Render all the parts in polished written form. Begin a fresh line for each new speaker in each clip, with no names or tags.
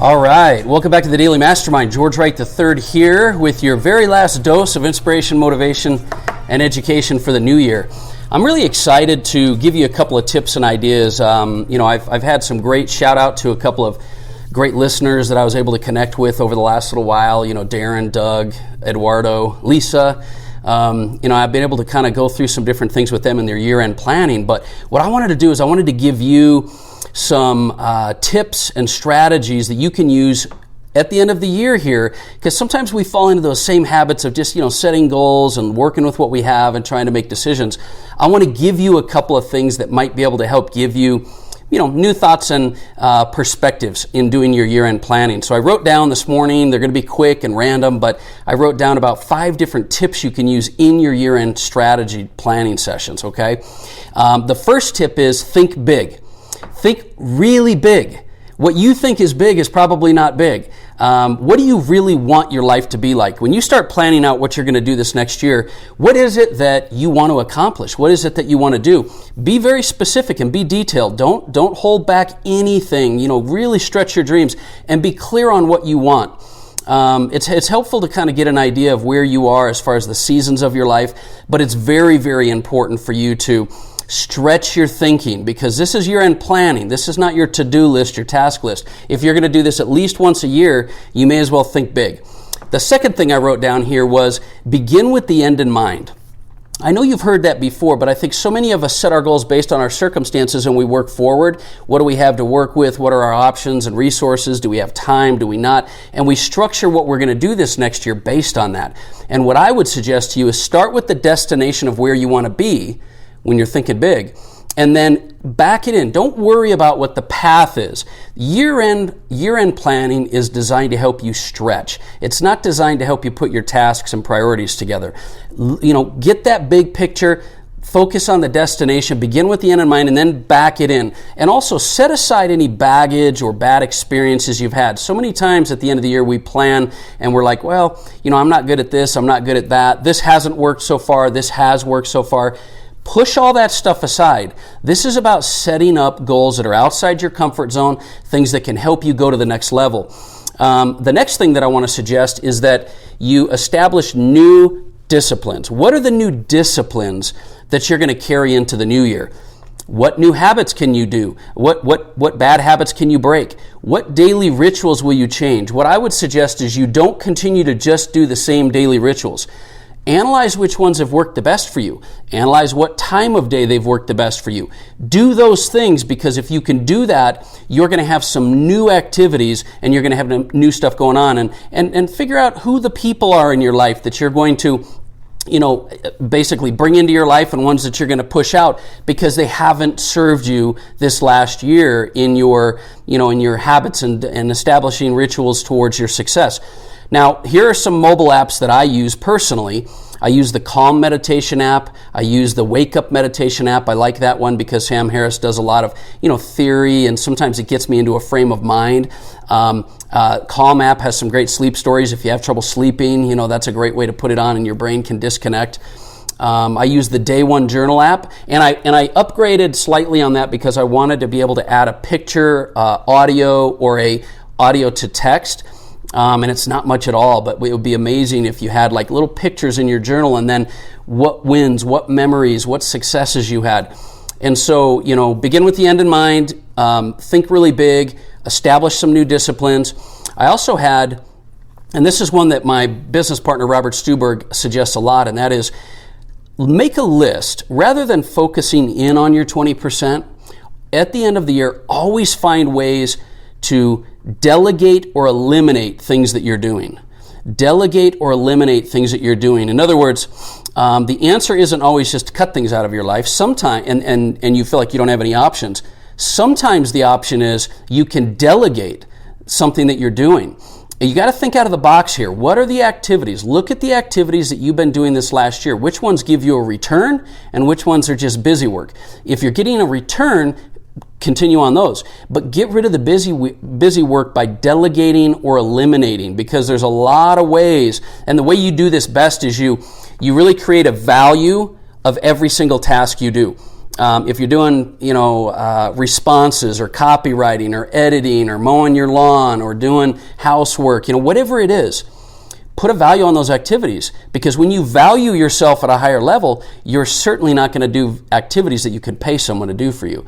All right, welcome back to the Daily Mastermind. George Wright III here with your very last dose of inspiration, motivation, and education for the new year. I'm really excited to give you a couple of tips and ideas. I've had some great shout out to a couple of great listeners that I was able to connect with over the last little while. Darren, Doug, Eduardo, Lisa. I've been able to kind of go through some different things with them in their year-end planning. But what I wanted to do is I wanted to give you some tips and strategies that you can use at the end of the year here, because sometimes we fall into those same habits of just, setting goals and working with what we have and trying to make decisions. I want to give you a couple of things that might be able to help give you, new thoughts and perspectives in doing your year-end planning. So I wrote down this morning, they're going to be quick and random, but I wrote down about 5 different tips you can use in your year-end strategy planning sessions, okay? The first tip is think big. Think really big. What you think is big is probably not big. What do you really want your life to be like? When you start planning out what you're going to do this next year, what is it that you want to accomplish? What is it that you want to do? Be very specific and be detailed. Don't hold back anything. Really stretch your dreams and be clear on what you want. It's helpful to kind of get an idea of where you are as far as the seasons of your life, but it's very, very important for you to stretch your thinking, because this is year-end planning. This is not your to-do list, your task list. If you're going to do this at least once a year, you may as well think big. The second thing I wrote down here was begin with the end in mind. I know you've heard that before, but I think so many of us set our goals based on our circumstances and we work forward. What do we have to work with? What are our options and resources? Do we have time? Do we not? And we structure what we're going to do this next year based on that. And what I would suggest to you is start with the destination of where you want to be when you're thinking big, and then back it in. Don't worry about what the path is. Year-end planning is designed to help you stretch. It's not designed to help you put your tasks and priorities together. Get that big picture, focus on the destination, begin with the end in mind, and then back it in. And also set aside any baggage or bad experiences you've had. So many times at the end of the year we plan and we're like, I'm not good at this, I'm not good at that. This hasn't worked so far, this has worked so far. Push all that stuff aside. This is about setting up goals that are outside your comfort zone, things that can help you go to the next level. The next thing that I want to suggest is that you establish new disciplines. What are the new disciplines that you're going to carry into the new year? What new habits can you do? What bad habits can you break? What daily rituals will you change? What I would suggest is you don't continue to just do the same daily rituals. Analyze which ones have worked the best for you. Analyze what time of day they've worked the best for you. Do those things, because if you can do that, you're going to have some new activities and you're going to have new stuff going on, and figure out who the people are in your life that you're going to basically bring into your life and ones that you're going to push out because they haven't served you this last year in your habits and establishing rituals towards your success. Now, here are some mobile apps that I use personally. I use the Calm meditation app. I use the Wakeup meditation app. I like that one because Sam Harris does a lot of, theory, and sometimes it gets me into a frame of mind. Calm app has some great sleep stories. If you have trouble sleeping, that's a great way to put it on and your brain can disconnect. I use the Day One Journal app, and I upgraded slightly on that because I wanted to be able to add a picture, audio, or a audio to text. And it's not much at all, but it would be amazing if you had like little pictures in your journal and then what wins, what memories, what successes you had. And so, begin with the end in mind, think really big, establish some new disciplines. I also had, and this is one that my business partner, Robert Stuberg, suggests a lot, and that is make a list. Rather than focusing in on your 20%, at the end of the year, always find ways to delegate or eliminate things that you're doing. Delegate or eliminate things that you're doing. In other words, the answer isn't always just to cut things out of your life. Sometimes, and you feel like you don't have any options. Sometimes the option is you can delegate something that you're doing. And you got to think out of the box here. What are the activities? Look at the activities that you've been doing this last year. Which ones give you a return and which ones are just busy work? If you're getting a return, continue on those, but get rid of the busy work by delegating or eliminating, because there's a lot of ways, and the way you do this best is you really create a value of every single task you do. If you're doing, responses or copywriting or editing or mowing your lawn or doing housework, whatever it is, put a value on those activities, because when you value yourself at a higher level, you're certainly not going to do activities that you could pay someone to do for you.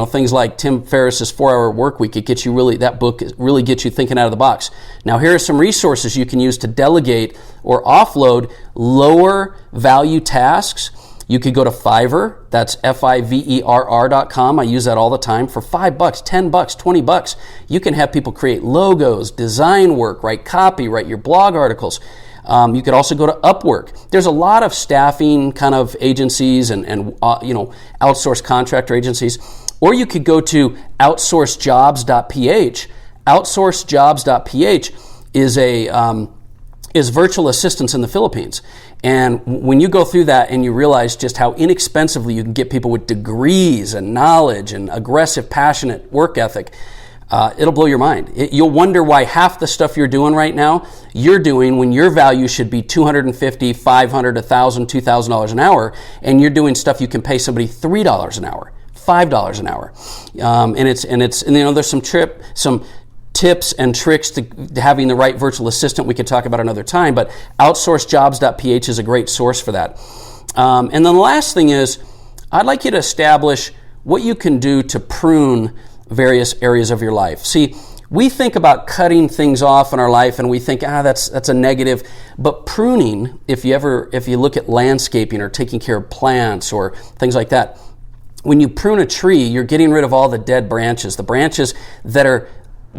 Things like Tim Ferriss's 4-Hour Work Week, that book really gets you thinking out of the box. Now, here are some resources you can use to delegate or offload lower value tasks. You could go to Fiverr, that's fiverr.com. I use that all the time. For $5, $10, $20, you can have people create logos, design work, write copy, write your blog articles. You could also go to Upwork. There's a lot of staffing kind of agencies and outsourced contractor agencies. Or you could go to outsourcejobs.ph. Outsourcejobs.ph is virtual assistants in the Philippines. And when you go through that and you realize just how inexpensively you can get people with degrees and knowledge and aggressive, passionate work ethic, it'll blow your mind. You'll wonder why half the stuff you're doing right now, you're doing when your value should be $250, $500, $1,000, $2,000 an hour, and you're doing stuff you can pay somebody $3 an hour, $5 an hour. There's some tips and tricks to having the right virtual assistant we could talk about another time, but outsourcejobs.ph is a great source for that. And then the last thing is, I'd like you to establish what you can do to prune various areas of your life. See, we think about cutting things off in our life and we think, that's a negative, but pruning, if you look at landscaping or taking care of plants or things like that, when you prune a tree, you're getting rid of all the dead branches, the branches that are,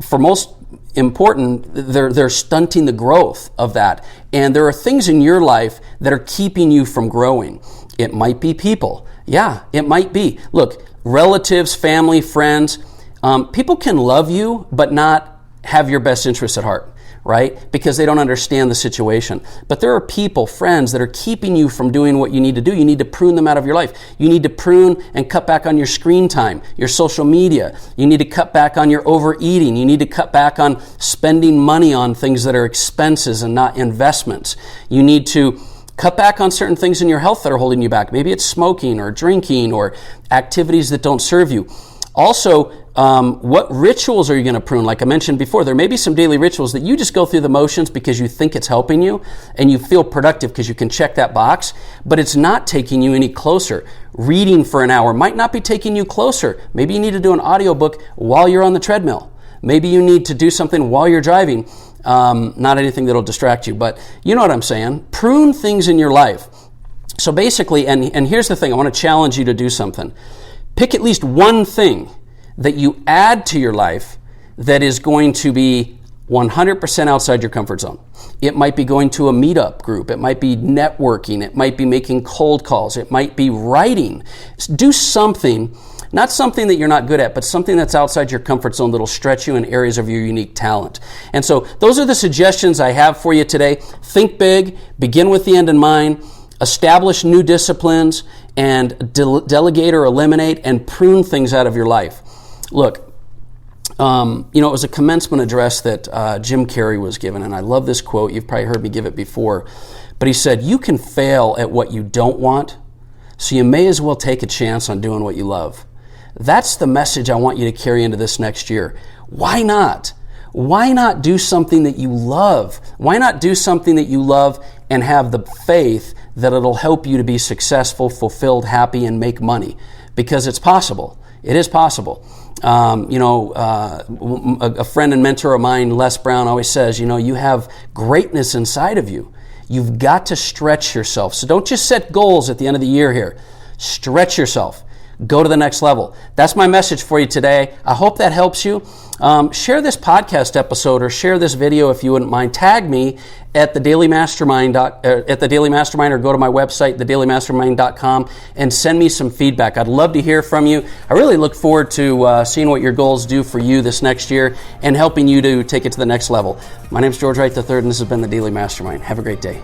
for most important, they're stunting the growth of that. And there are things in your life that are keeping you from growing. It might be people. Yeah, it might be. Look, relatives, family, friends, people can love you but not have your best interests at heart, right? Because they don't understand the situation. But there are people, friends, that are keeping you from doing what you need to do. You need to prune them out of your life. You need to prune and cut back on your screen time, your social media. You need to cut back on your overeating. You need to cut back on spending money on things that are expenses and not investments. You need to cut back on certain things in your health that are holding you back. Maybe it's smoking or drinking or activities that don't serve you. Also, what rituals are you going to prune? Like I mentioned before, there may be some daily rituals that you just go through the motions because you think it's helping you and you feel productive because you can check that box, but it's not taking you any closer. Reading for an hour might not be taking you closer. Maybe you need to do an audiobook while you're on the treadmill. Maybe you need to do something while you're driving. Not anything that'll distract you, but you know what I'm saying. Prune things in your life. So basically, and here's the thing, I want to challenge you to do something. Pick at least one thing that you add to your life that is going to be 100% outside your comfort zone. It might be going to a meetup group. It might be networking. It might be making cold calls. It might be writing. Do something, not something that you're not good at, but something that's outside your comfort zone that'll stretch you in areas of your unique talent. And so those are the suggestions I have for you today. Think big, begin with the end in mind, establish new disciplines, and delegate or eliminate and prune things out of your life. Look, it was a commencement address that Jim Carrey was given, and I love this quote. You've probably heard me give it before. But he said, you can fail at what you don't want, so you may as well take a chance on doing what you love. That's the message I want you to carry into this next year. Why not? Why not do something that you love? Why not do something that you love and have the faith that it'll help you to be successful, fulfilled, happy, and make money? Because it's possible. It is possible. A friend and mentor of mine, Les Brown, always says, you have greatness inside of you. You've got to stretch yourself. So don't just set goals at the end of the year here. Stretch yourself. Go to the next level. That's my message for you today. I hope that helps you. Share this podcast episode or share this video if you wouldn't mind. Tag me at the Daily Mastermind or go to my website, thedailymastermind.com, and send me some feedback. I'd love to hear from you. I really look forward to seeing what your goals do for you this next year and helping you to take it to the next level. My name is George Wright III, and this has been the Daily Mastermind. Have a great day.